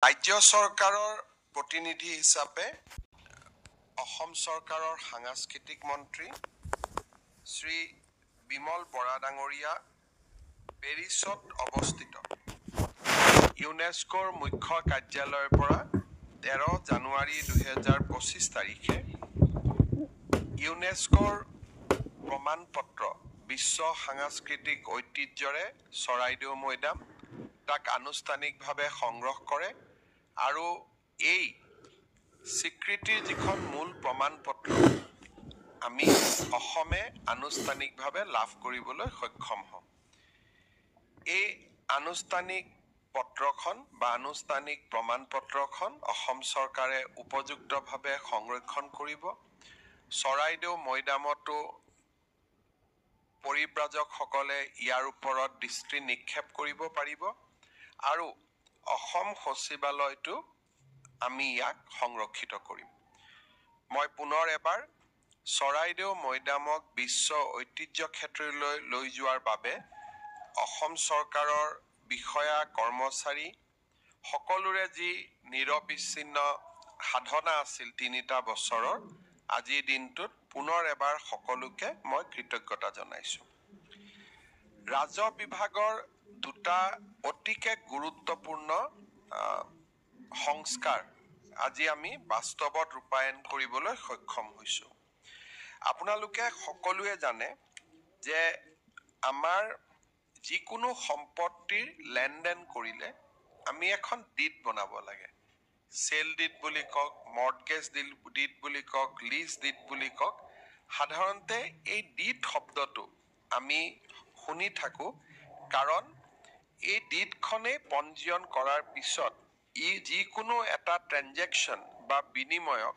ৰাজ্য চৰকাৰৰ প্ৰতিনিধি হিচাপে অসম চৰকাৰৰ সাংস্কৃতিক মন্ত্ৰী শ্ৰী বিমল বৰা ডাঙৰীয়া পেৰিছত অৱস্থিত ইউনেস্কোৰ মুখ্য কাৰ্যালয়ৰ পৰা 13 জানুৱাৰী 2025 তাৰিখে ইউনেস্কোৰ প্ৰমাণপত্ৰ বিশ্ব সাংস্কৃতিক ঐতিহ্যৰে চৰাইদেউ মৈদাম তাক আনুষ্ঠানিকভাৱে সংগ্ৰহ কৰে আৰু এই স্বীকৃতিৰ যিখন মূল প্ৰমাণপত্ৰ আমি অসমে আনুষ্ঠানিকভাৱে লাভ কৰিবলৈ সক্ষম হম। এই আনুষ্ঠানিক পত্ৰখন বা আনুষ্ঠানিক প্ৰমাণপত্ৰখন অসম চৰকাৰে উপযুক্তভাৱে সংৰক্ষণ কৰিব। চৰাইদেউ মৈদামতো পৰিব্ৰাজকসকলে ইয়াৰ ওপৰত দৃষ্টি নিক্ষেপ কৰিব পাৰিব আৰু অসম সচিবালয়টো আমি ইয়াক সংৰক্ষিত কৰিম। মই পুনৰ এবাৰ চৰাইদেউ মৈদামক বিশ্ব ঐতিহ্য ক্ষেত্ৰলৈ লৈ যোৱাৰ বাবে অসম চৰকাৰৰ বিষয়া কৰ্মচাৰী সকলোৰে যি নিৰবিচ্ছিন্ন সাধনা আছিল 3টা বছৰৰ আজিৰ দিনটোত পুনৰ এবাৰ সকলোকে মই কৃতজ্ঞতা জনাইছো। ৰাজহ বিভাগৰ দুটা অতিকে গুৰুত্বপূৰ্ণ সংস্কাৰ আজি আমি বাস্তৱত ৰূপায়ণ কৰিবলৈ সক্ষম হৈছো। আপোনালোকে সকলোৱে জানে যে আমাৰ যিকোনো সম্পত্তিৰ লেনদেন কৰিলে আমি এখন ডিড বনাব লাগে। সেল ডিড বুলি কওক, মৰ্টগেজ ডিড বুলি কওক, লিজ ডিড বুলি কওক। সাধাৰণতে এই ডিড শব্দটো আমি শুনি থাকো কাৰণ এই ডিডখনে পঞ্জীয়ন কৰাৰ পিছত ই যিকোনো এটা ট্ৰানজেকশ্যন বা বিনিময়ক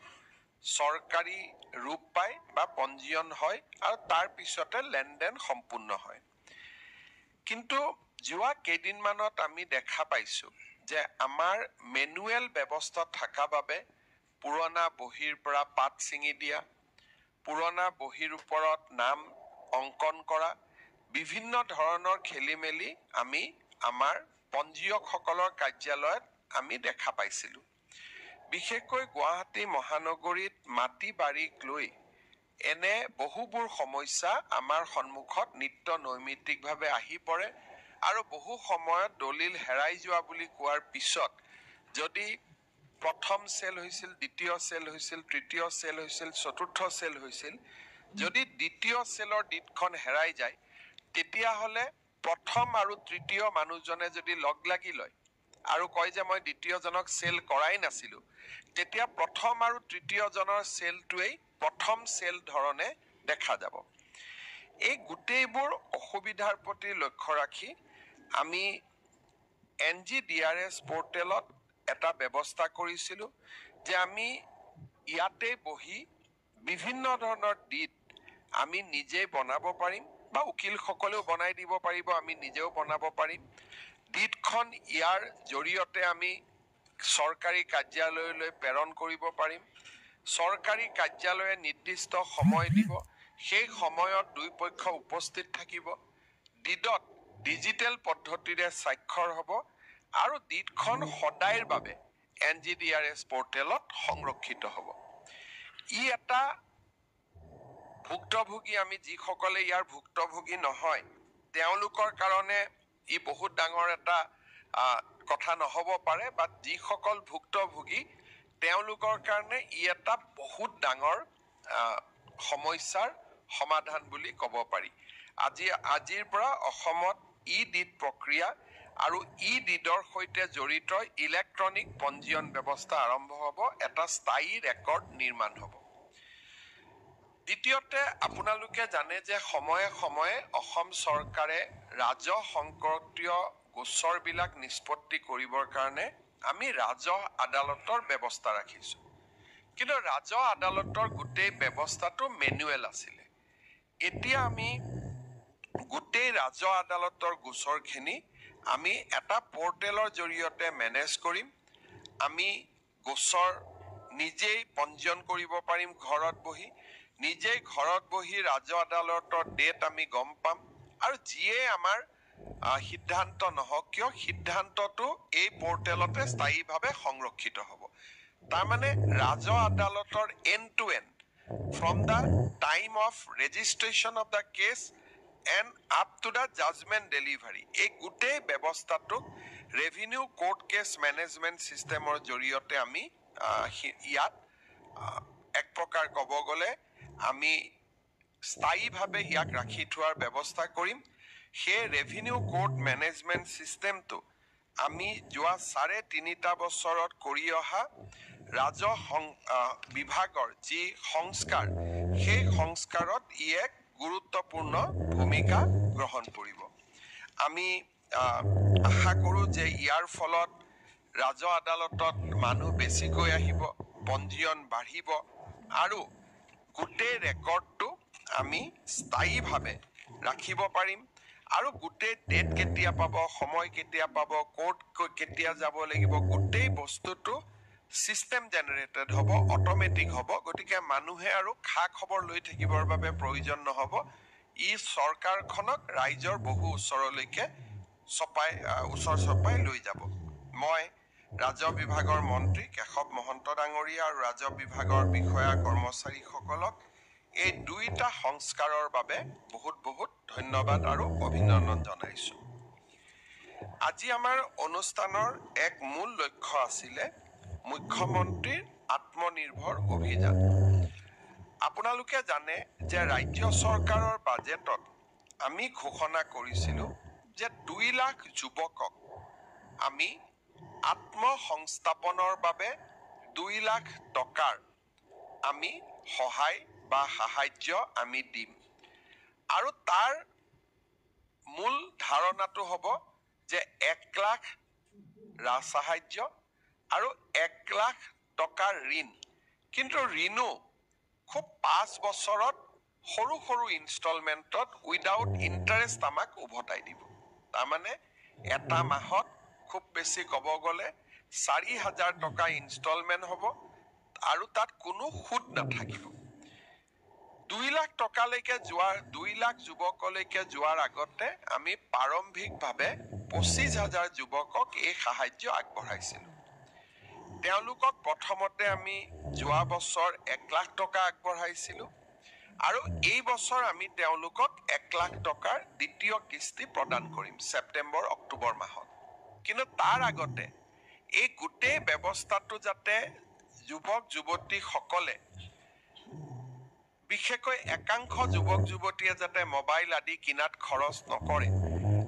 চৰকাৰী ৰূপ পায় বা পঞ্জীয়ন হয় আৰু তাৰ পিছতে লেনদেন সম্পূৰ্ণ হয়। কিন্তু যোৱা কেইদিনমানত আমি দেখা পাইছো যে আমাৰ মেনুৱেল ব্যৱস্থা থকা বাবে পুৰণা বহীৰ পৰা পাত ছিঙি দিয়া, পুৰণা বহীৰ ওপৰত নাম অংকন কৰা, বিভিন্ন ধৰণৰ খেলিমেলি আমি আমাৰ পঞ্জীয়কসকলৰ কাৰ্যালয়ত আমি দেখা পাইছিলো। বিশেষকৈ গুৱাহাটী মহানগৰীত মাটি বাৰীক লৈ এনে বহুবোৰ সমস্যা আমাৰ সন্মুখত নিত্য নৈমিত্তিকভাৱে আহি পৰে আৰু বহু সময়ত দলিল হেৰাই যোৱা বুলি কোৱাৰ পিছত যদি প্ৰথম সেল হৈছিল, দ্বিতীয় সেল হৈছিল, তৃতীয় সেল হৈছিল, চতুৰ্থ সেল হৈছিল, যদি দ্বিতীয় সেলৰ ডিডখন হেৰাই যায় তেতিয়াহ'লে প্ৰথম আৰু তৃতীয় মানুহজনে যদি লগ লাগি লয় আৰু কয় যে মই দ্বিতীয়জনক সেল কৰাই নাছিলো, তেতিয়া প্ৰথম আৰু তৃতীয়জনৰ সেলটোৱেই প্ৰথম সেল ধৰণে দেখা যাব। এই গোটেইবোৰ অসুবিধাৰ প্ৰতি লক্ষ্য ৰাখি আমি NGDRS পোৰ্টেলত এটা ব্যৱস্থা কৰিছিলো যে আমি ইয়াতে বহি বিভিন্ন ধৰণৰ ডিড আমি নিজে বনাব পাৰিম বা উকিলসকলেও বনাই দিব পাৰিব, আমি নিজেও বনাব পাৰিম। ডিডখন ইয়াৰ জৰিয়তে আমি চৰকাৰী কাৰ্যালয়লৈ প্ৰেৰণ কৰিব পাৰিম। চৰকাৰী কাৰ্যালয়ে নিৰ্দিষ্ট সময় দিব, সেই সময়ত দুই পক্ষ উপস্থিত থাকিব। ডিডত ডিজিটেল পদ্ধতিৰে স্বাক্ষৰ হ'ব আৰু ডিডখন সদায়ৰ বাবে NGDRS পোৰ্টেলত সংৰক্ষিত হ'ব। ই এটা ভুক্তভোগী, আমি যিসকলে ইয়াৰ ভুক্তভোগী নহয় তেওঁলোকৰ কাৰণে ই বহুত ডাঙৰ এটা কথা নহ'ব পাৰে, বা যিসকল ভুক্তভোগী তেওঁলোকৰ কাৰণে ই এটা বহুত ডাঙৰ সমস্যাৰ সমাধান বুলি ক'ব পাৰি। আজিৰ পৰা অসমত ডিড প্ৰক্ৰিয়া আৰু ডিডৰ সৈতে জড়িত ইলেক্ট্ৰনিক পঞ্জীয়ন ব্যৱস্থা আৰম্ভ হ'ব, এটা স্থায়ী ৰেকৰ্ড নিৰ্মাণ হ'ব। দ্বিতীয়তে আপোনালোকে জানে যে সময়ে সময়ে অসম চৰকাৰে ৰাজহ সংক্ৰান্তীয় গোচৰবিলাক নিষ্পত্তি কৰিবৰ কাৰণে আমি ৰাজহ আদালতৰ ব্যৱস্থা ৰাখিছো। কিন্তু ৰাজহ আদালতৰ গোটেই ব্যৱস্থাটো মেনুৱেল আছিলে। এতিয়া আমি গোটেই ৰাজহ আদালতৰ গোচৰখিনি আমি এটা পোৰ্টেলৰ জৰিয়তে মেনেজ কৰিম। আমি গোচৰ নিজেই পঞ্জীয়ন কৰিব পাৰিম ঘৰত বহি, নিজেই ঘৰত বহি ৰাজহ আদালতৰ ডেট আমি গম পাম আৰু যিয়ে আমাৰ সিদ্ধান্ত নহওক কিয় সিদ্ধান্তটো এই পৰ্টেলতে স্থায়ীভাৱে সংৰক্ষিত হ'ব। তাৰমানে ৰাজহ আদালতৰ end to end from the time of registration of the case and up to the judgment delivery এই গোটেই ব্যৱস্থাটোক ৰেভিনিউ কোৰ্ট কেছ মেনেজমেণ্ট ছিষ্টেমৰ জৰিয়তে আমি ইয়াত এক প্ৰকাৰ ক'ব গ'লে আমি স্থায়ীভাৱে ইয়াক ৰাখি থোৱাৰ ব্যৱস্থা কৰিম। সেই ৰেভিনিউ কোৰ্ট মেনেজমেণ্ট ছিষ্টেমটো আমি যোৱা 3.5 বছৰত কৰি অহা ৰাজহ বিভাগৰ যি সংস্কাৰ সেই সংস্কাৰত ই এক গুৰুত্বপূৰ্ণ ভূমিকা গ্ৰহণ কৰিব। আমি আশা কৰোঁ যে ইয়াৰ ফলত ৰাজহ আদালতত মানুহ বেছিকৈ আহিব, পঞ্জীয়ন বাঢ়িব আৰু গোটেই ৰেকৰ্ডটো আমি স্থায়ীভাৱে ৰাখিব পাৰিম আৰু গোটেই ডেট কেতিয়া পাব, সময় কেতিয়া পাব, কোৰ্ট কেতিয়া যাব লাগিব, গোটেই বস্তুটো সিস্টেম জেনাৰেটেড হ'ব, অটোমেটিক হ'ব। গতিকে মানুহে আৰু খা খবৰ লৈ থাকিবৰ বাবে প্ৰয়োজন নহ'ব। ই চৰকাৰখনক ৰাইজৰ বহু ওচৰলৈকে ওচৰ চপাই লৈ যাব। মই ৰাজহ বিভাগৰ মন্ত্ৰী কেশৱ মহন্ত ডাঙৰীয়া আৰু ৰাজহ বিভাগৰ বিষয়া কৰ্মচাৰীসকলক এই দুইটা সংস্কাৰৰ বাবে বহুত বহুত ধন্যবাদ আৰু অভিনন্দন জনাইছোঁ। আজি আমাৰ অনুষ্ঠানৰ এক মূল লক্ষ্য আছিলে মুখ্যমন্ত্ৰীৰ আত্মনিৰ্ভৰ অভিযান। আপোনালোকে জানে যে ৰাজ্য চৰকাৰৰ বাজেটত আমি ঘোষণা কৰিছিলোঁ যে 2 লাখ যুৱকক আমি আত্মসংস্থাপনৰ বাবে 2 লাখ টকাৰ আমি সহায় বা সাহায্য আমি দিম আৰু তাৰ মূল ধাৰণাটো হ'ব যে 1 লাখ সাহায্য আৰু 1 লাখ টকাৰ ঋণ। কিন্তু ঋণো খুব 5 বছৰত সৰু সৰু ইনষ্টলমেণ্টত উইদাউট ইণ্টাৰেষ্ট আমাক উভতাই দিব। তাৰমানে এটা মাহত খুব বেছি ক'ব গ'লে 4,000 টকা ইনষ্টলমেণ্ট হ'ব আৰু তাত কোনো সুদ নাথাকিব। 2 লাখ টকালৈকে 2 লাখ যুৱকলৈকে যোৱাৰ আগতে আমি প্ৰাৰম্ভিকভাৱে 25,000 যুৱকক এই সাহায্য আগবঢ়াইছিলোঁ। তেওঁলোকক প্ৰথমতে আমি যোৱা বছৰ 1 লাখ টকা আগবঢ়াইছিলোঁ আৰু এই বছৰ আমি তেওঁলোকক 1 লাখ টকাৰ দ্বিতীয় কিস্তি প্ৰদান কৰিম ছেপ্টেম্বৰ অক্টোবৰ মাহত। কিন্তু তাৰ আগতে এই গোটেই ব্যৱস্থাটো যাতে যুৱক যুৱতীসকলে বিশেষকৈ একাংশ যুৱক যুৱতীয়ে যাতে মোবাইল আদি কিনাত খৰচ নকৰে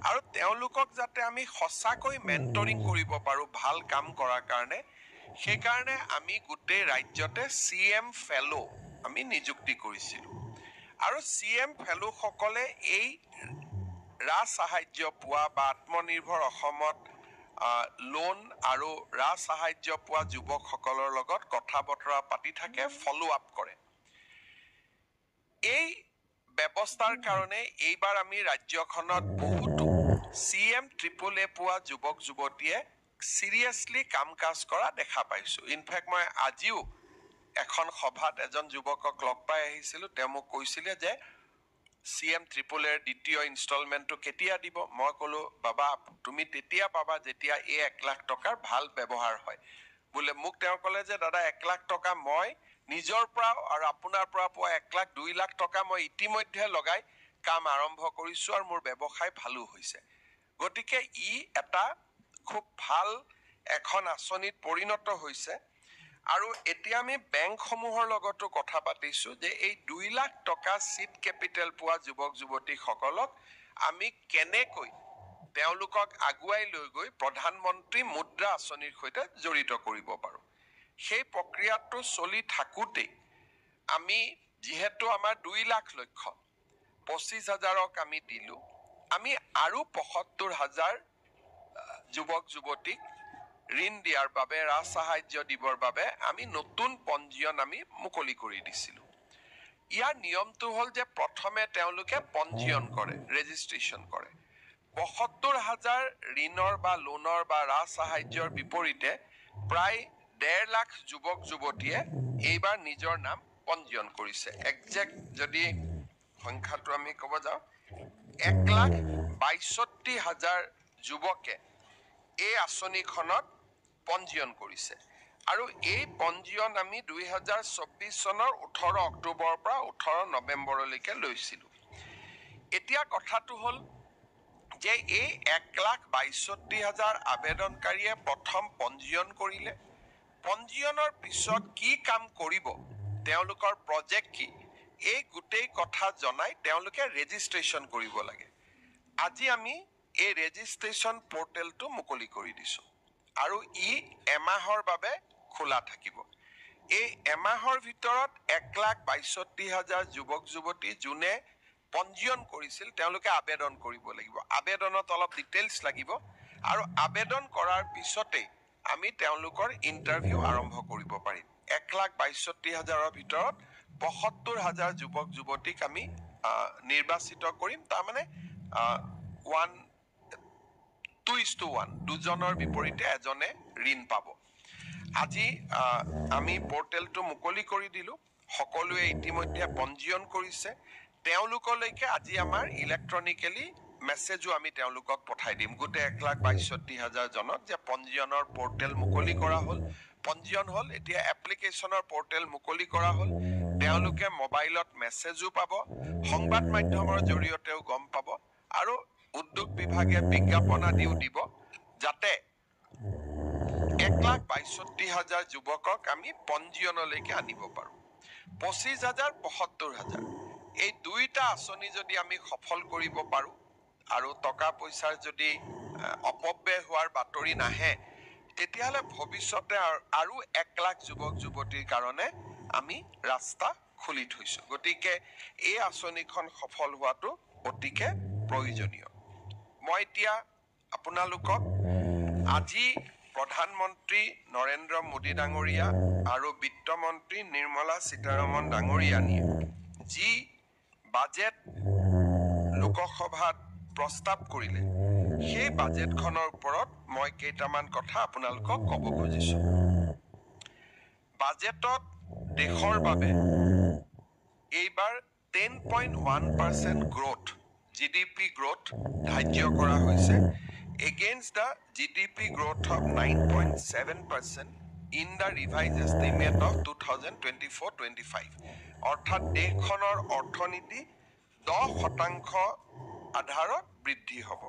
আৰু তেওঁলোকক যাতে আমি সঁচাকৈ মেণ্টৰিং কৰিব পাৰোঁ ভাল কাম কৰাৰ কাৰণে, সেইকাৰণে আমি গোটেই ৰাজ্যতে CM ফেলো আমি নিযুক্তি কৰিছিলোঁ আৰু CM ফেলোসকলে এই সাহায্য পোৱা বা আত্মনিৰ্ভৰ অসমত লোন আৰু সাহায্য পোৱা যুৱকসকলৰ লগত কথা বতৰা পাতি থাকে, ফলো আপ কৰে। এই ব্যৱস্থাৰ কাৰণে এইবাৰ আমি ৰাজ্যখনত বহুতো CM AAA পোৱা যুৱক যুৱতীয়ে চিৰিয়াছলি কাম কাজ কৰা দেখা পাইছোঁ। ইনফেক্ট মই আজিও এখন সভাত এজন যুৱকক লগ পাই আহিছিলোঁ। তেওঁ মোক কৈছিলে যে CM AAAৰ দ্বিতীয় ইনষ্টলমেণ্টটো কেতিয়া দিব? মই ক'লোঁ, বাবা তুমি তেতিয়া পাবা যেতিয়া এই 1 লাখ টকাৰ ভাল ব্যৱহাৰ হয়। বোলে মোক তেওঁ ক'লে যে দাদা 1 লাখ টকা মই নিজৰ পৰা আৰু আপোনাৰ পৰা পোৱা 1 লাখ 2 লাখ টকা মই ইতিমধ্যে লগাই কাম আৰম্ভ কৰিছোঁ আৰু মোৰ ব্যৱসায় ভালো হৈছে। গতিকে ই এটা খুব ভাল এখন আঁচনিত পৰিণত হৈছে আৰু এতিয়া আমি বেংকসমূহৰ লগতো কথা পাতিছোঁ যে এই 2 লাখ টকা চিড কেপিটেল পোৱা যুৱক যুৱতীসকলক আমি কেনেকৈ তেওঁলোকক আগুৱাই লৈ গৈ প্ৰধানমন্ত্ৰী মুদ্ৰা আঁচনিৰ সৈতে জড়িত কৰিব পাৰোঁ। সেই প্ৰক্ৰিয়াটো চলি থাকোঁতেই আমি যিহেতু আমাৰ 2 লাখ লক্ষ্য 25,000ক আমি দিলোঁ, আমি আৰু 75,000 যুৱক যুৱতীক ঋণ দিয়াৰ বাবে সাহায্য দিবৰ বাবে আমি নতুন পঞ্জীয়ন আমি মুকলি কৰি দিছিলোঁ। ইয়াৰ নিয়মটো হ'ল যে প্ৰথমে তেওঁলোকে পঞ্জীয়ন কৰে, ৰেজিষ্ট্ৰেশ্যন কৰে। 72,000 ঋণৰ বা লোনৰ বা সাহায্যৰ বিপৰীতে প্ৰায় 1.5 লাখ যুৱক যুৱতীয়ে এইবাৰ নিজৰ নাম পঞ্জীয়ন কৰিছে। একজেক্ট যদি সংখ্যাটো আমি ক'ব যাওঁ 1,22,000 ৬২,০০০ যুৱকে এই আঁচনিখনত পঞ্জীয়ন কৰিছে আৰু এই পঞ্জীয়ন আমি ২০২৪ চনৰ ১৮ অক্টোবৰৰ পৰা ১৮ নৱেম্বৰলৈকে লৈছিলোঁ। এতিয়া কথাটো হ'ল যে এই ১,৬২,০০০ আবেদনকাৰীয়ে প্ৰথম পঞ্জীয়ন কৰিলে। পঞ্জীয়নৰ পিছত কি কাম কৰিব, তেওঁলোকৰ প্ৰজেক্ট কি, এই গোটেই কথা জনাই তেওঁলোকে ৰেজিষ্ট্ৰেশ্যন কৰিব লাগে। আজি আমি এই ৰেজিষ্ট্ৰেশ্যন পৰ্টেলটো মুকলি কৰি দিছোঁ আৰু ই এমাহৰ বাবে খোলা থাকিব। এই এমাহৰ ভিতৰত ১,৬২,০০০ যুৱক যুৱতী যোনে পঞ্জীয়ন কৰিছিল তেওঁলোকে আবেদন কৰিব লাগিব। আবেদনত অলপ ডিটেইলছ লাগিব আৰু আবেদন কৰাৰ পিছতেই আমি তেওঁলোকৰ ইণ্টাৰভিউ আৰম্ভ কৰিব পাৰিম। ১,৬২,০০০ৰ ভিতৰত ৭৫,০০০ যুৱক যুৱতীক আমি নিৰ্বাচিত কৰিম। তাৰমানে 2:1 দুজনৰ বিপৰীতে এজনে ঋণ পাব। আজি আমি পৰ্টেলটো মুকলি কৰি দিলোঁ। সকলোৱে ইতিমধ্যে পঞ্জীয়ন কৰিছে। তেওঁলোকলৈকে আজি আমাৰ ইলেক্ট্ৰনিকেলি মেছেজো আমি তেওঁলোকক পঠাই দিম, গোটেই ১,৬২,০০০ জনক, যে পঞ্জীয়নৰ পৰ্টেল মুকলি কৰা হ'ল, পঞ্জীয়ন হ'ল, এতিয়া এপ্লিকেশ্যনৰ পৰ্টেল মুকলি কৰা হ'ল। তেওঁলোকে মোবাইলত মেছেজো পাব, সংবাদ মাধ্যমৰ জৰিয়তেও গম পাব আৰু উদ্যোগ বিভাগে বিজ্ঞাপন আদিও দিব, যাতে ১,৬২,০০০ যুৱকক আমি পঞ্জীয়নলৈকে আনিব পাৰোঁ। ২৫,০০০, ৭৫,০০০ এই দুইটা আঁচনি যদি আমি সফল কৰিব পাৰোঁ আৰু টকা পইচাৰ যদি অপব্যয় হোৱাৰ বাতৰি নাহে, তেতিয়াহ'লে ভৱিষ্যতে আৰু ১,০০,০০০ যুৱক যুৱতীৰ কাৰণে আমি ৰাস্তা খুলি থৈছোঁ। গতিকে এই আঁচনিখন সফল হোৱাটো অতিকে প্ৰয়োজনীয়। মই এতিয়া আপোনালোকক আজি প্ৰধানমন্ত্ৰী নৰেন্দ্ৰ মোদী ডাঙৰীয়া আৰু বিত্তমন্ত্ৰী নিৰ্মলা সীতাৰমণ ডাঙৰীয়ানীয়ে যি বাজেট লোকসভাত প্ৰস্তাৱ কৰিলে, সেই বাজেটখনৰ ওপৰত মই কেইটামান কথা আপোনালোকক ক'ব খুজিছোঁ। বাজেটত দেশৰ বাবে এইবাৰ 10.1% গ্ৰোথ, GDP গ্ৰোথ ধাৰ্য কৰা হৈছে, against the GDP growth of 9.7% in the revised estimate of 2024-25, অৰ্থাৎ দেশখনৰ অৰ্থনীতি 10% আধাৰত বৃদ্ধি হ'ব।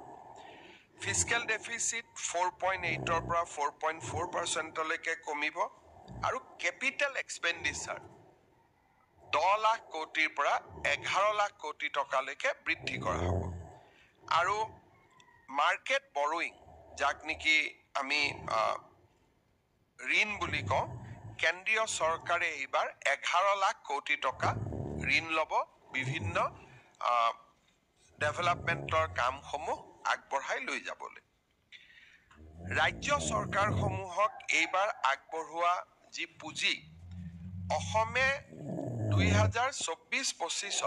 ফিস্কেল ডেফিচিট 4.8ৰ পৰা 4.4%লৈকে কমিব আৰু কেপিটেল এক্সপেণ্ডিচাৰ 10 লাখ কোটিৰ পৰা 11 লাখ কোটি টকালৈকে বৃদ্ধি কৰা হ'ব। আৰু মাৰ্কেট বৰোয়িং, যাক নেকি আমি ঋণ বুলি কওঁ, কেন্দ্ৰীয় চৰকাৰে এইবাৰ 11 লাখ কোটি টকা ঋণ ল'ব বিভিন্ন ডেভেলপমেণ্টৰ কামসমূহ আগবঢ়াই লৈ যাবলৈ। ৰাজ্য চৰকাৰসমূহক এইবাৰ আগবঢ়োৱা যি পুঁজি, অসমে 2024-25ত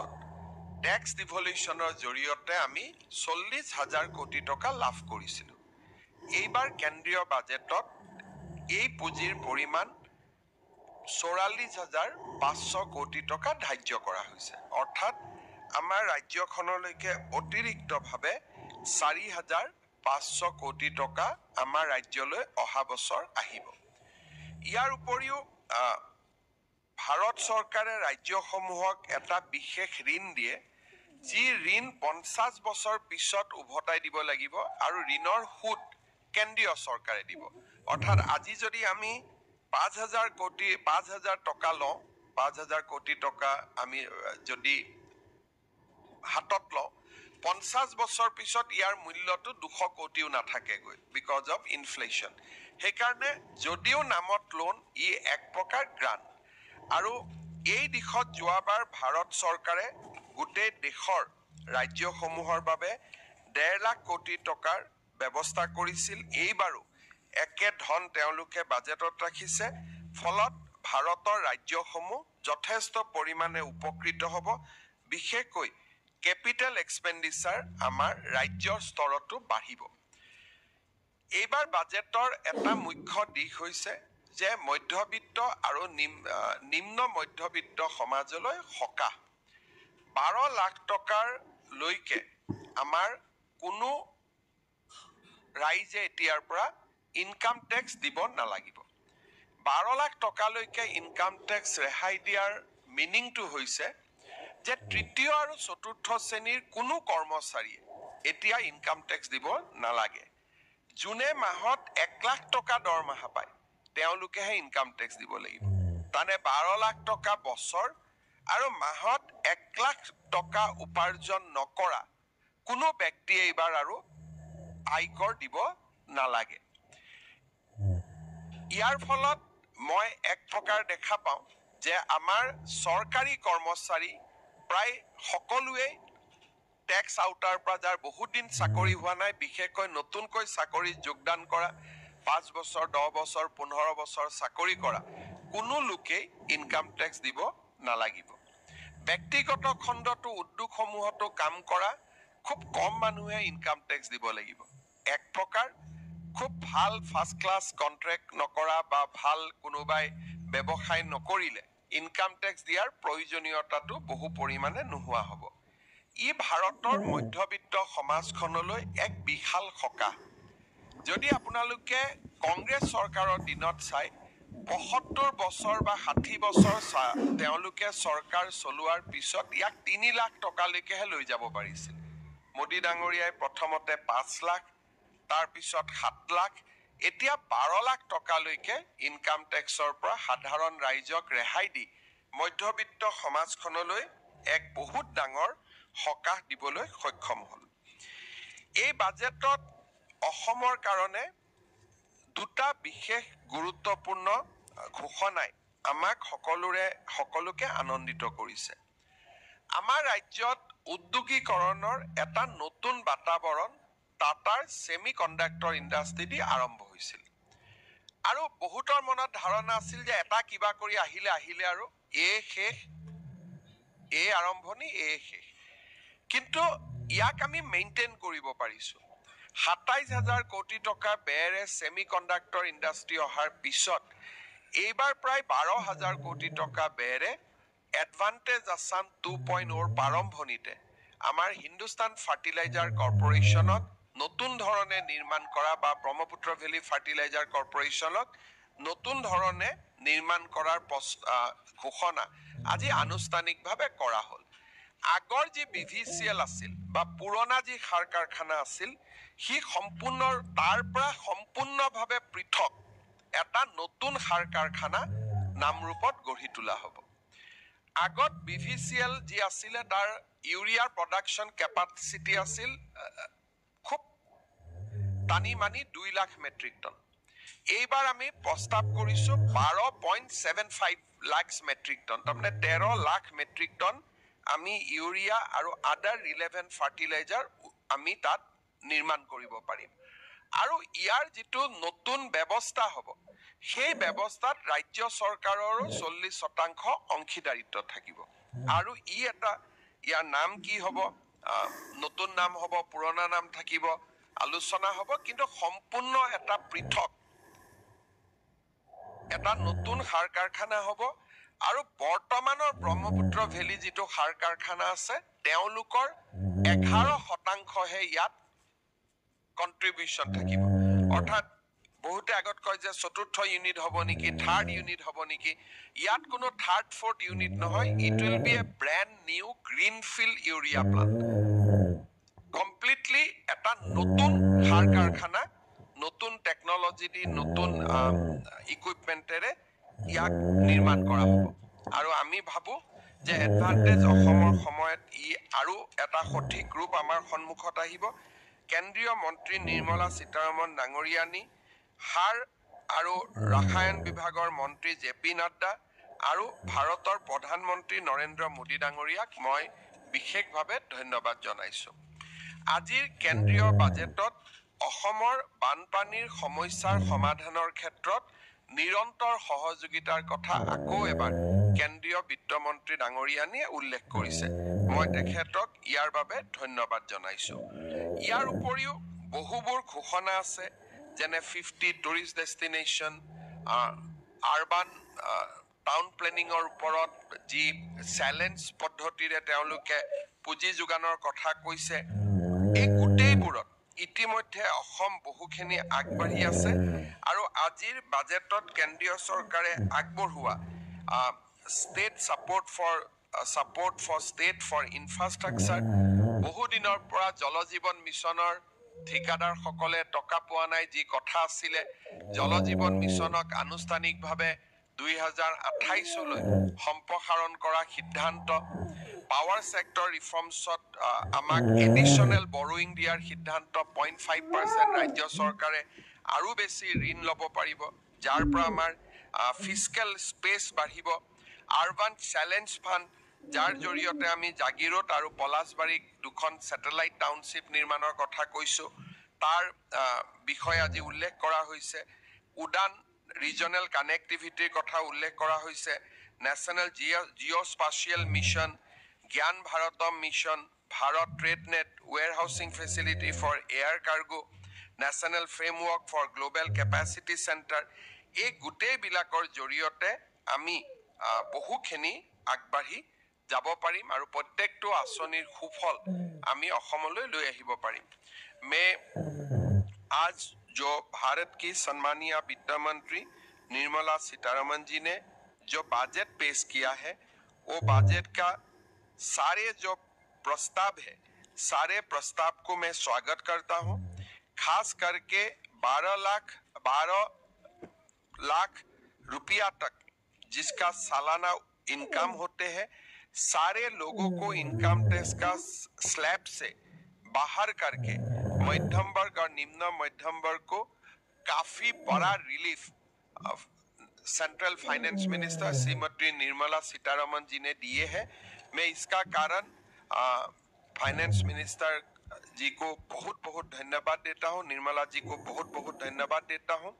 টেক্স ডিভলিউশ্যনৰ জৰিয়তে আমি 40,000 কোটি টকা লাভ কৰিছিলোঁ। এইবাৰ কেন্দ্ৰীয় বাজেটত এই পুঁজিৰ পৰিমাণ 44,500 কোটি টকা ধাৰ্য কৰা হৈছে, অৰ্থাৎ আমাৰ ৰাজ্যখনলৈকে অতিৰিক্তভাৱে 4,500 কোটি টকা আমাৰ ৰাজ্যলৈ অহা বছৰ আহিব। ইয়াৰ উপৰিও ভাৰত চৰকাৰে ৰাজ্যসমূহক এটা বিশেষ ঋণ দিয়ে, যি ঋণ 50 বছৰ পিছত উভতাই দিব লাগিব আৰু ঋণৰ সুদ কেন্দ্ৰীয় চৰকাৰে দিব। অৰ্থাৎ আজি যদি আমি 5,000 টকা লওঁ, 5,000 কোটি টকা আমি যদি হাতত লওঁ, 50 বছৰ পিছত ইয়াৰ মূল্যটো 200 কোটিও নাথাকেগৈ, বিকজ অফ ইনফ্লেশ্যন। সেইকাৰণে যদিও নামত লোন, ই এক প্ৰকাৰ গ্ৰাণ্ট। আৰু এই দিশত যোৱাবাৰ ভাৰত চৰকাৰে গোটেই দেশৰ ৰাজ্যসমূহৰ বাবে 1.5 লাখ কোটি টকাৰ ব্যৱস্থা কৰিছিল। এইবাৰো একে ধন তেওঁলোকে বাজেটত ৰাখিছে, ফলত ভাৰতৰ ৰাজ্যসমূহ যথেষ্ট পৰিমাণে উপকৃত হ'ব। বিশেষকৈ কেপিটেল এক্সপেণ্ডিচাৰ আমাৰ ৰাজ্যৰ স্তৰতো বাঢ়িব। এইবাৰ বাজেটৰ এটা মুখ্য দিশ হৈছে যে মধ্যবিত্ত আৰু নিম্ন মধ্যবিত্ত সমাজলৈ সকাহ। 12 লাখ টকাৰ লৈকে আমাৰ কোনো ৰাইজে এতিয়াৰ পৰা ইনকাম টেক্স দিব নালাগিব 12 লাখ টকালৈকে ইনকাম টেক্স ৰেহাই দিয়াৰ মিনিংটো হৈছে যে তৃতীয় আৰু চতুৰ্থ শ্ৰেণীৰ কোনো কৰ্মচাৰীয়ে এতিয়া ইনকাম টেক্স দিব নালাগে জুনে মাহত 1 লাখ টকা দৰমহা পায় তেওঁলোকেহে ইনকাম টেক্স দিব লাগিব তানে 12 লাখ টকা বছৰ আৰু মাহত 1 লাখ টকা উপাৰ্জন নকৰা কোনো ব্যক্তিয়ে এইবাৰ আৰু আয়কৰ দিব নালাগে ইয়াৰ ফলত মই এক প্ৰকাৰ দেখা পাওঁ যে আমাৰ চৰকাৰী কৰ্মচাৰী প্ৰায় সকলোৱে টেক্স আউটাৰ পৰা যাৰ বহুত দিন চাকৰি হোৱা নাই বিশেষকৈ নতুনকৈ চাকৰি যোগদান কৰা 5 বছৰ 10 বছৰ 15 বছৰ চাকৰি কৰা কোনো লোকে ইনকাম টেক্স দিব নালাগিব ব্যক্তিগত খণ্ডটো উদ্যোগসমূহতো কাম কৰা খুব কম মানুহে ইনকাম টেক্স দিব লাগিব এক প্ৰকাৰ খুব ভাল ফাৰ্স্ট ক্লাস কন্ট্ৰাক্ট নকৰা বা ভাল কোনোবাই ব্যৱসায় নকৰিলে ইনকাম টেক্স দিয়াৰ প্ৰয়োজনীয়তাটো বহু পৰিমাণে নোহোৱা হ'ব ই ভাৰতৰ মধ্যবিত্ত সমাজখনলৈ এক বিশাল সকাহ যদি আপোনালোকে কংগ্ৰেছ চৰকাৰৰ দিনত চাই 75 বছৰ বা 60 বছৰ তেওঁলোকে চৰকাৰ চলোৱাৰ পিছত ইয়াক 3 লাখ টকালৈকেহে লৈ যাব পাৰিছিল মোদী ডাঙৰীয়াই প্ৰথমতে 5 লাখ তাৰ পিছত 7 লাখ এতিয়া 12 লাখ টকালৈকে ইনকাম টেক্সৰ পৰা সাধাৰণ ৰাইজক ৰেহাই দি মধ্যবিত্ত সমাজখনলৈ এক বহুত ডাঙৰ সকাহ দিবলৈ সক্ষম হ'ল এই বাজেটত অসমৰ কাৰণে দুটা বিশেষ গুৰুত্বপূৰ্ণ ঘোষণাই আমাক সকলোকে আনন্দিত কৰিছে আমাৰ ৰাজ্যত উদ্যোগীকৰণৰ এটা নতুন বাতাবৰণ টাটাৰ সেমিকন্ডাক্টৰ ইণ্ডাষ্ট্ৰি দি আৰম্ভ হৈছিল আৰু বহুতৰ মনত ধাৰণা আছিল যে এটা কিবা কৰি আহিলে আৰু এই আৰম্ভণি শেষ কিন্তু ইয়াক আমি মেইনটেইন কৰিব পাৰিছো 27000 কোটি টকা ব্যয়েৰে সেমিকন্ডাক্টৰ ইণ্ডাষ্ট্ৰি অহাৰ পিছত এইবাৰ প্ৰায় 12000 কোটি টকা ব্যয়েৰে এডভান্টেজ আসাম 2.0 প্ৰাৰম্ভণিতে আমাৰ হিন্দুস্তান ফাৰ্টিলাইজাৰ কৰ্পোৰেচনক নতুন ধৰণে নিৰ্মাণ কৰা বা ব্ৰহ্মপুত্ৰ ভেলী ফাৰ্টিলাইজাৰ কৰ্পোৰেচনক নতুন ধৰণে নিৰ্মাণ কৰাৰ ঘোষণা আজি আনুষ্ঠানিকভাৱে কৰা হ'ল আগৰ যি বিভিচিএল আছিল বা পুৰণা যি সাৰ কাৰখানা আছিল হি সম্পূৰ্ণ তাৰ পৰা সম্পূৰ্ণভাৱে পৃথক এটা নতুন সাৰ কাৰখানা নামৰূপত গঢ়ি তোলা হ'ব আগত বিভিচিএল যি আছিলে তাৰ ইউৰিয়াৰ প্ৰডাকশন কেপাসিটি আছিল খুব টানি মানি 2 লাখ মেট্ৰিক টন এইবাৰ আমি প্ৰস্তাৱ কৰিছো 12.75 লাখ মেট্ৰিক টন তাৰমানে 13 লাখ মেট্ৰিক টন আমি ইউৰিয়া আৰু আদাৰ ৰিলেভেন্ট ফাৰ্টিলাইজাৰ আমি তাত নিৰ্মাণ কৰিব পাৰিম আৰু ইয়াৰ যেটো নতুন ব্যৱস্থা হ'ব সেই ব্যৱস্থাত ৰাজ্য চৰকাৰৰো 40% অংশীদাৰিত্ব থাকিব আৰু ইয়াৰ নাম কি হ'ব নতুন নাম হ'ব পুৰণা নাম থাকিব আলোচনা হ'ব কিন্তু সম্পূৰ্ণ এটা পৃথক এটা নতুন সাৰ কাৰখানা হ'ব আৰু বৰ্তমানৰ ব্ৰহ্মপুত্ৰ ভেলী যেটো সাৰ কাৰখানা আছে তেওঁলোকৰ 11% হে ইয়াত কন্ট্ৰিবিউশন থাকিব অৰ্থাৎ বহুতে আগত কয় যে চতুৰ্থ ইউনিট হ'ব নেকি থাৰ্ড ইউনিট হ'ব নেকি ইয়াত কোনো থাৰ্ড ফৰ্থ ইউনিট নহয় it will be a brand new greenfield urea plant completely এটা নতুন সাৰ কাৰখানা নতুন টেকনলজি দি নতুন ইকুইপমেন্টেৰে ইয়াক নিৰ্মাণ কৰা হ'ব আৰু আমি ভাবো যে এডভান্টেজ অসমৰ সময়ত আৰু এটা সঠিক ৰূপ আমাৰ সন্মুখত আহিব কেন্দ্ৰীয় মন্ত্ৰী নিৰ্মলা সীতাৰমণ ডাঙৰীয়ানী সাৰ আৰু ৰাসায়ন বিভাগৰ মন্ত্ৰী জেপি নাড্ডা আৰু ভাৰতৰ প্ৰধানমন্ত্ৰী নৰেন্দ্ৰ মোদী ডাঙৰীয়াক মই বিশেষভাৱে ধন্যবাদ জনাইছো আজিৰ কেন্দ্ৰীয় বাজেটত অসমৰ বানপানীৰ সমস্যাৰ সমাধানৰ ক্ষেত্ৰত নিৰন্তৰ সহযোগিতাৰ কথা আকৌ এবাৰ কেন্দ্ৰীয় বিত্তমন্ত্ৰী ডাঙৰীয়ানীয়ে উল্লেখ কৰিছে মই তেখেতক ইয়াৰ বাবে ধন্যবাদ জনাইছো ইয়াৰ উপৰিও বহুবোৰ ঘোষণা আছে যেনে 50 টুৰিষ্ট ডেষ্টিনেশ্যন আৰবান টাউন প্লেনিঙৰ ওপৰত যি চ্যালেঞ্জ পদ্ধতিৰে তেওঁলোকে পুঁজি যোগানৰ কথা কৈছে এই গোটেইবোৰত ইতিমধ্যে অসম বহুখিনি আগবাঢ়ি আছে আৰু আজিৰ বাজেটত কেন্দ্ৰীয় চৰকাৰে আগবঢ়োৱা state support for state for infrastructure বহুদিনৰ পৰা জল জীৱন মিছনৰ ঠিকাদাৰসকলে টকা পোৱা নাই যি কথা আছিলে জল জীৱন মিছনক আনুষ্ঠানিকভাৱে 2028লৈ সম্প্ৰসাৰণ কৰা সিদ্ধান্ত পাৱাৰ ছেক্টৰ ৰিফৰ্মছত আমাক এডিশ্যনেল বৰোয়িং দিয়াৰ সিদ্ধান্ত 0.5% ৰাজ্য চৰকাৰে আৰু বেছি ঋণ ল'ব পাৰিব যাৰ পৰা আমাৰ ফিস্কেল স্পেচ বাঢ়িব আৰবান চেলেঞ্জ ফাণ্ড যাৰ জৰিয়তে আমি জাগিৰোড আৰু পলাশবাৰীক দুখন ছেটেলাইট টাউনশ্বিপ নিৰ্মাণৰ কথা কৈছোঁ তাৰ বিষয়ে আজি উল্লেখ কৰা হৈছে উডান ৰিজনেল কানেক্টিভিটিৰ কথা উল্লেখ কৰা হৈছে national geospatial mission Gyan Bharatam mission Bharat trade net warehousing facility for air cargo national framework for global capacity centre এই গোটেইবিলাকৰ জৰিয়তে আমি বহুখিনি আগবাঢ়ি যাব পাৰিম আৰু প্ৰত্যেকটো আঁচনিৰ সুফল আমি অসমলৈ লৈ আহিব পাৰিম आज जो भारत की सम्मानीय वित्त मंत्री निर्मला सीतारमन जी ने जो बजट पेश किया है वो बजट का सारे जो प्रस्ताव है सारे प्रस्ताव को मैं स्वागत करता हूँ खास करके 12 लाख रुपया तक जिसका सालाना इनकम होते हैं सारे लोगों को इनकम टैक्स का स्लैब से बाहर करके मध्यम वर्ग और निम्न मध्यम वर्ग को काफी बड़ा relief central finance minister Shrimati Nirmala Sitharaman ji ने दिए हैं मैं इसका कारण फाइनेंस मिनिस्टर जी को बहुत बहुत धन्यवाद देता हूं निर्मला जी को बहुत बहुत धन्यवाद देता हूं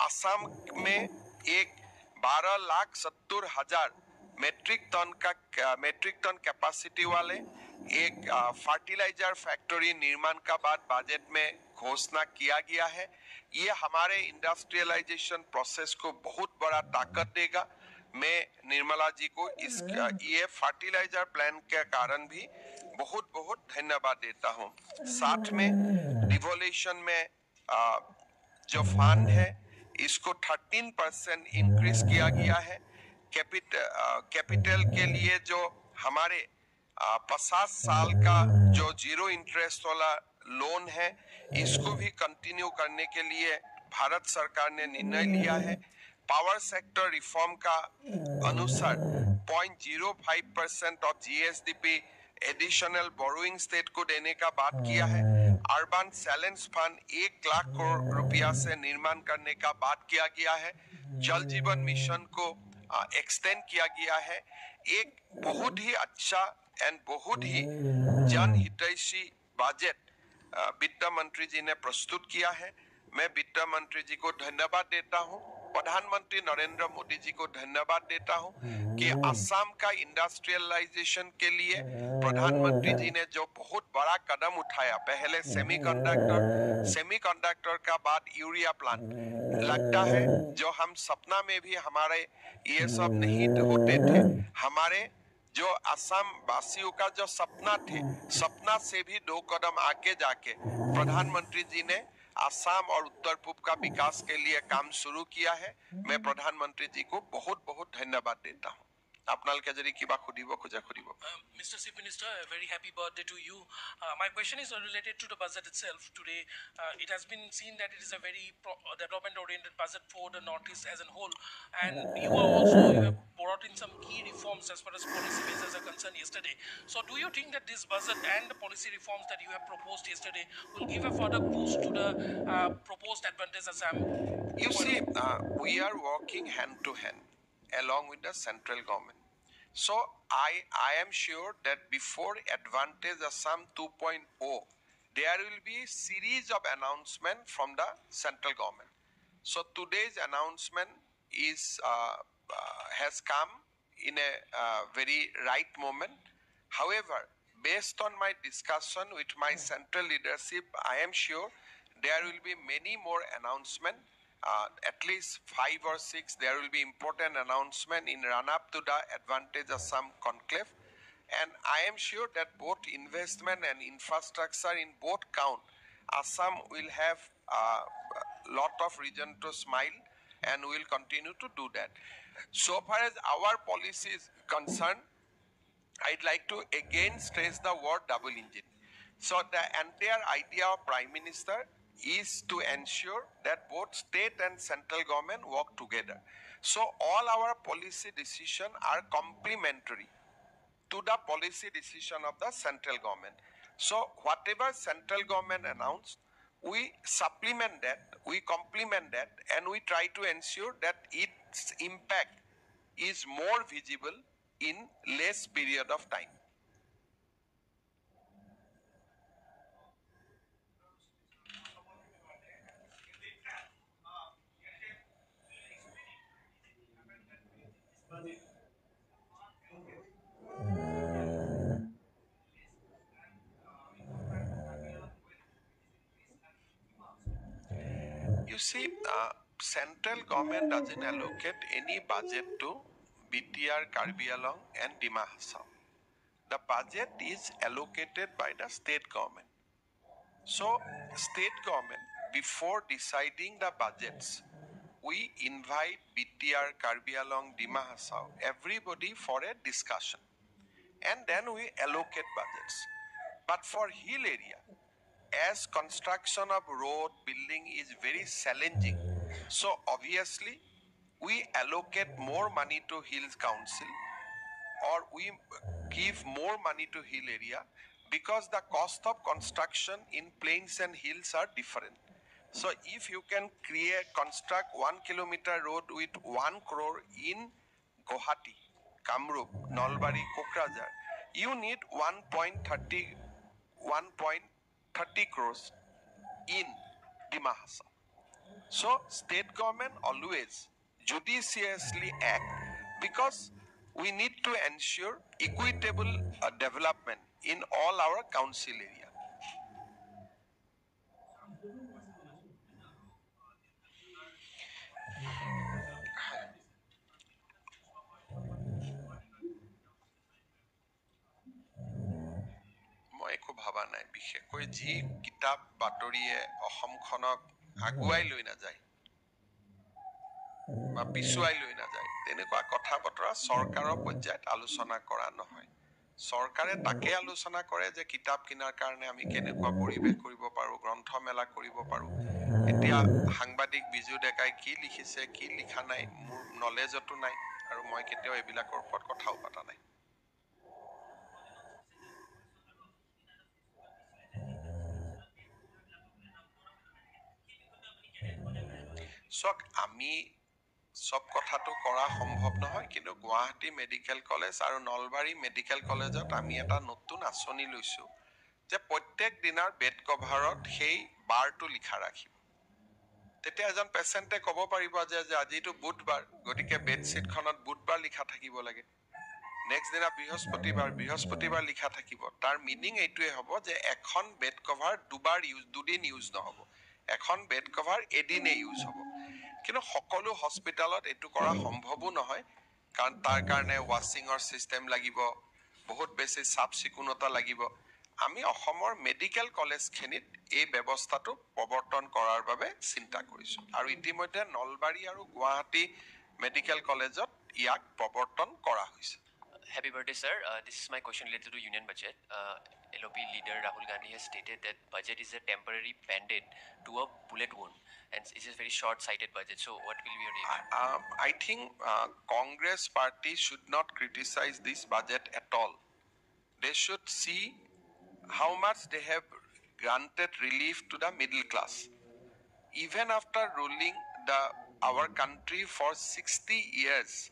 असम में एक 12,70,000 मेट्रिक टन कैपेसिटी वाले एक फर्टिलाइजर फैक्ट्री निर्माण का बाद बजट में घोषणा किया गया है ये हमारे इंडस्ट्रियलाइजेशन प्रोसेस को बहुत बड़ा ताकत देगा मैं निर्मला जी को ये फर्टिलाइजर प्लान के कारण भी बहुत बहुत धन्यवाद देता हूं साथ में डिवोल्यूशन में जो फंड है इसको 13% इंक्रीज किया गया है कैपिटल के लिए जो हमारे 50 साल का जो जीरो इंटरेस्ट वाला लोन है इसको भी कंटिन्यू करने के लिए भारत सरकार ने निर्णय लिया है पावर सेक्टर रिफॉर्म का अनुसार 0.05% of GSDP additional borrowing state को देने का बात किया है urban challenge fund 1 lakh crore रुपया से निर्माण करने का बात किया गया है जल जीवन मिशन को एक्सटेंड किया गया है एक बहुत ही अच्छा एंड बहुत ही जनहितैषी बजट वित्त मंत्री जी ने प्रस्तुत किया है मैं वित्त मंत्री जी को धन्यवाद देता हूं प्रधानमंत्री नरेंद्र मोदी जी को धन्यवाद देता हूं कि असम का इंडस्ट्रियलाइजेशन के लिए प्रधानमंत्री जी ने जो बहुत बड़ा कदम उठाया पहले सेमीकंडक्टर का बाद यूरिया प्लांट लगता है जो हम सपना में भी हमारे ये सब नहीं होते थे हमारे जो असम वासियों का जो सपना से भी 2 कदम आगे जाके प्रधानमंत्री जी ने आसाम और उत्तर पूर्व का विकास के लिए काम शुरू किया है मैं प्रधानमंत्री जी को बहुत बहुत धन्यवाद देता हूं আপোনালোকে যদি কিবা খুদিব খুজা খুদিব Mr. Chief Minister, a very happy birthday to you. My question is related to the budget itself. Today, it has been seen that it is a very development-oriented budget for the Northeast as a whole. And you have brought in some key reforms as far as policy measures are concerned yesterday. So do you think that this budget and the policy reforms that you have proposed yesterday will give a further boost to the proposed Advantage Assam? You see, we are working hand to hand along with the central government. So I am sure that before Advantage Assam 2.0, there will be series of announcement from the central government. So today's announcement has come in a very right moment. However, based on my discussion with my central leadership, I am sure there will be many more announcements. At least 5 or 6 there will be important announcement in run up to the Advantage Assam conclave and I am sure that both investment and infrastructure in both count Assam will have a lot of reason to smile, and will continue to do that. So far as our policy is concerned, I'd like to again stress the word double engine. So the entire idea of Prime Minister is to ensure that both state and central government work together. So all our policy decisions are complementary to the policy decision of the central government. So whatever central government announced, we supplement that, we complement that, and we try to ensure that its impact is more visible in less period of time. You see, central government doesn't allocate any budget to BTR, Karbi Anglong, and Dima Hassan. The budget is allocated by the state government. So, state government, before deciding the budgets, we invite BTR, Karbi Anglong, Dima Hassan, everybody for a discussion. And then we allocate budgets. But for hill area, as construction of road building is very challenging, so obviously we allocate more money to hills council, or we give more money to hill area, because the cost of construction in plains and hills are different. So if you can construct 1 kilometer road with 1 crore in Guwahati, Kamrup, Nalbari, Kokrajhar, you need 1.30 crores in Dima Hassan. So state government always judiciously act, because we need to ensure equitable development in all our council area. মই একো ভাবা নাই, বিশেষকৈ যি কিতাপ বাতৰিয়ে অসমখনক আগুৱাই লৈ নাযায় বা পিছুৱাই লৈ নাযায়, তেনেকুৱা কথা বতৰা চৰকাৰৰ পৰ্যায়ত আলোচনা কৰা নহয়। চৰকাৰে তাকে আলোচনা কৰে যে কিতাপ কিনাৰ কাৰণে আমি কেনেকুৱা পৰিৱেশ কৰিব পাৰোঁ, গ্ৰন্থমেলা কৰিব পাৰোঁ। এতিয়া সাংবাদিক বিজু ডেকাই কি লিখিছে, কি লিখা নাই, মোৰ নলেজতো নাই, আৰু মই কেতিয়াও এইবিলাকৰ ওপৰত কথাও পতা নাই। চক, আমি সব কথাটো কৰা সম্ভৱ নহয়, কিন্তু গুৱাহাটী মেডিকেল কলেজ আৰু নলবাৰী মেডিকেল কলেজত আমি এটা নতুন আঁচনি লৈছোঁ যে প্ৰত্যেক দিনাৰ বেড কভাৰত সেই বাৰটো লিখা ৰাখিব। তেতিয়া এজন পেচেণ্টে ক'ব পাৰিব যে আজিতো বুধবাৰ, গতিকে বেডশ্বীটখনত বুধবাৰ লিখা থাকিব লাগে। নেক্সট দিনা বৃহস্পতিবাৰ লিখা থাকিব। তাৰ মিনিং এইটোৱে হ'ব যে এখন বেড কভাৰ দুদিন ইউজ নহ'ব, এখন বেড কভাৰ এদিনে ইউজ হ'ব। কিন্তু সকলো হস্পিটালত এইটো কৰা সম্ভৱো নহয়, কাৰণ তাৰ কাৰণে ৱাশ্বিঙৰ ছিষ্টেম লাগিব, বহুত বেছি চাফ চিকুণতা লাগিব। আমি অসমৰ মেডিকেল কলেজখিনিত এই ব্যৱস্থাটো প্ৰৱৰ্তন কৰাৰ বাবে চিন্তা কৰিছোঁ, আৰু ইতিমধ্যে নলবাৰী আৰু গুৱাহাটী মেডিকেল কলেজত ইয়াক প্ৰৱৰ্তন কৰা হৈছে। Happy birthday, sir. This is my question related to union budget. LOP leader Rahul Gandhi has stated that budget is a temporary band-aid to a bullet wound, and it is a very short-sighted budget. So, what will be your reaction? I think Congress party should not criticize this budget at all. They should see how much they have granted relief to the middle class. Even after ruling our country for 60 years,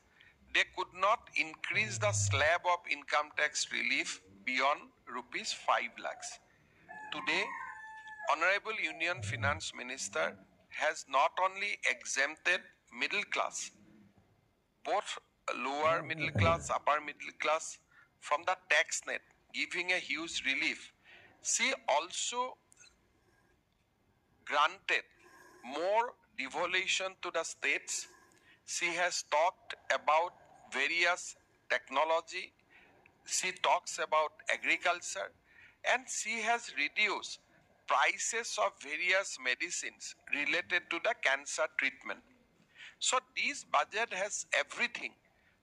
they could not increase the slab of income tax relief beyond rupees 5 lakhs. Today, Honorable Union Finance Minister has not only exempted middle class, both lower middle class, upper middle class, from the tax net, giving a huge relief. She also granted more devolution to the states. She has talked about various technology. She talks about agriculture, and she has reduced prices of various medicines related to the cancer treatment. So this budget has everything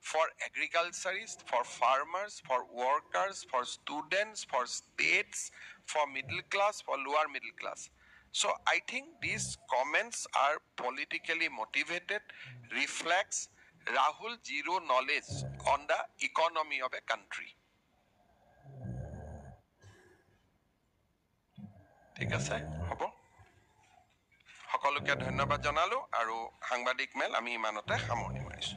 for agriculturists, for farmers, for workers, for students, for states, for middle class, for lower middle class. So I think these comments are politically motivated, reflects Rahul zero knowledge on the economy of a country. ঠিক আছে হ'ব সকলোকে ধন্যবাদ জনালো আৰু সাংবাদিক মেল আমি ইমানতে সামৰণি মাৰিছো